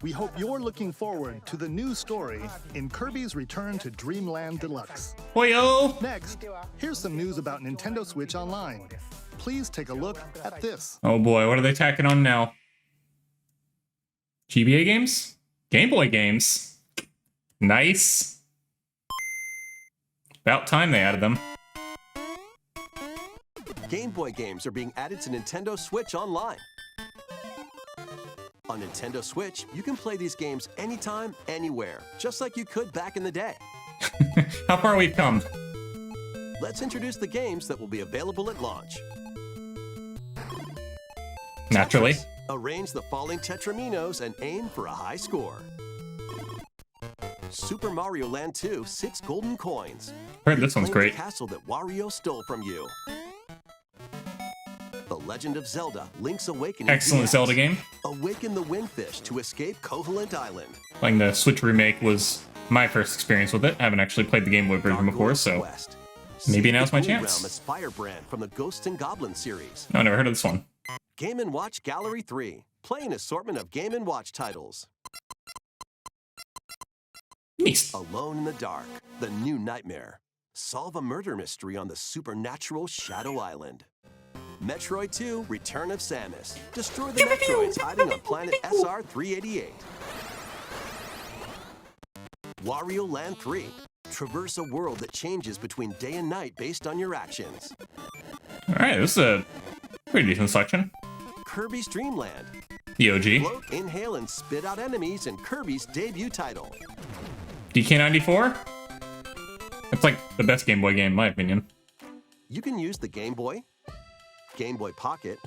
We hope you're looking forward to the new story in Kirby's Return to Dreamland Deluxe. Hoyo! Next, here's some news about Nintendo Switch Online. Please take a look at this. Oh boy, what are they tacking on now? GBA games? Game Boy games? Nice. About time they added them. Game Boy games are being added to Nintendo Switch Online. On Nintendo Switch, you can play these games anytime, anywhere, just like you could back in the day. How far we've come. Let's introduce the games that will be available at launch. Naturally. Tetris. Arrange the falling Tetraminos and aim for a high score. Super Mario Land 2, 6 golden coins. Heard this one's Reclaim great. the castle that Wario stole from you. The Legend of Zelda, Link's Awakening. Excellent DX. Zelda game. Awaken the Windfish to escape Koholint Island. Playing the Switch remake was my first experience with it. I haven't actually played the Game Boy version before, Gargoyle's so Quest. maybe Seek now's the my Blue chance. Realm Aspire brand from the Ghosts and Goblins series. No, never heard of this one. Game & Watch Gallery 3. Play an assortment of Game & Watch titles. Nice. Alone in the Dark. The New Nightmare. Solve a murder mystery on the supernatural Shadow Island. Metroid 2, Return of Samus. Destroy the Metroids hiding on planet SR-388. Wario Land 3. Traverse a world that changes between day and night based on your actions. Alright, this is a pretty decent selection. Kirby's Dream Land. The OG. Float, inhale, and spit out enemies in Kirby's debut title. DK94? It's like the best Game Boy game, in my opinion. You can use the Game Boy, Game Boy Pocket,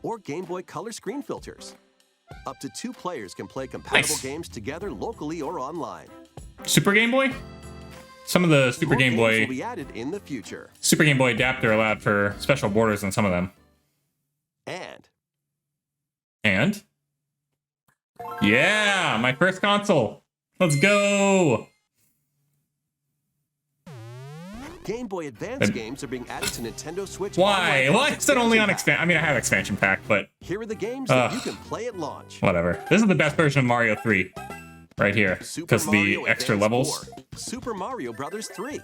or Game Boy Color screen filters. Up to 2 players can play compatible Nice. games together locally or online. Super Game Boy? Some of the Super More Game games Boy will be added in the future. Super Game Boy adapter allowed for special borders on some of them. And Yeah, my first console. Let's go. Game Boy Advance games are being added to Nintendo Switch. Why? Online Why Plus is it only on Expansion expansion? I mean, I have expansion pack, but Pack. Here are the games that you can play at launch. whatever. This is the best version of Mario 3 right here Super because of the Mario extra Advance levels. 4, Super Mario Bros. 3.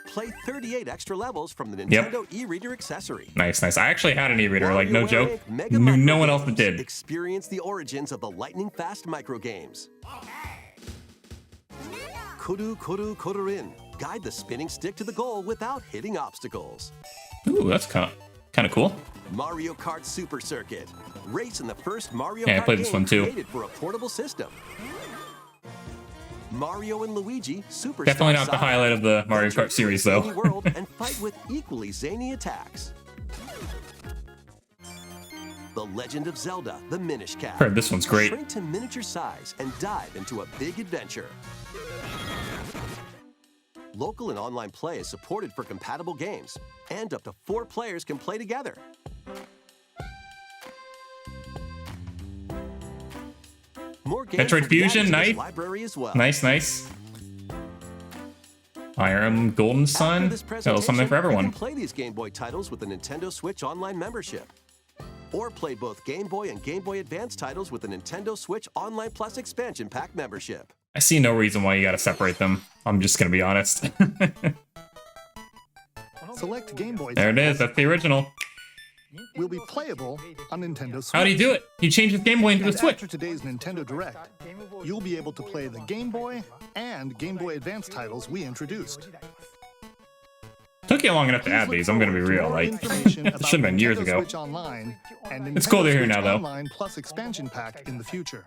Play 38 extra levels from the Yep. Nintendo e-reader accessory. Nice, nice. I actually had an e-reader, like no WarioWare joke. Inc. Mega Knew Micro no one else that Games. did. Experience the origins of the lightning fast micro games. Kuru Kuru Kururin. Guide the spinning stick to the goal without hitting obstacles. Ooh, that's kind of cool. Mario Kart Super Circuit. Race in the first Mario Yeah, I Kart played this game one too. created for a portable system. Mario and Luigi Super Definitely not the highlight of the Mario Kart series, though. World and fight with equally zany attacks. The Legend of Zelda: The Minish Cap. Heard this one's great. Shrink to miniature size and dive into a big adventure. Local and online play is supported for compatible games, and up to 4 players can play together. More games Metroid will be added Fusion, to this nice. library as well. Nice, nice. Fire Emblem Golden After Sun. this That was something for presentation, everyone. You can play these Game Boy titles with the Nintendo Switch Online membership. Or play both Game Boy and Game Boy Advance titles with the Nintendo Switch Online Plus Expansion Pack membership. I see no reason why you gotta separate them. I'm just gonna be honest. Select Game Boy There it is. titles That's the original. will be playable on Nintendo Switch. How do you do it? You changed his Game Boy into a And Switch. after today's Nintendo Direct, you'll be able to play the Game Boy and Game Boy Advance titles we introduced. Took you long enough to add these. I'm gonna be real. Like, it should have been years ago. Switch Online and It's cool they're Nintendo here now, Switch though. Online Plus expansion pack in the future.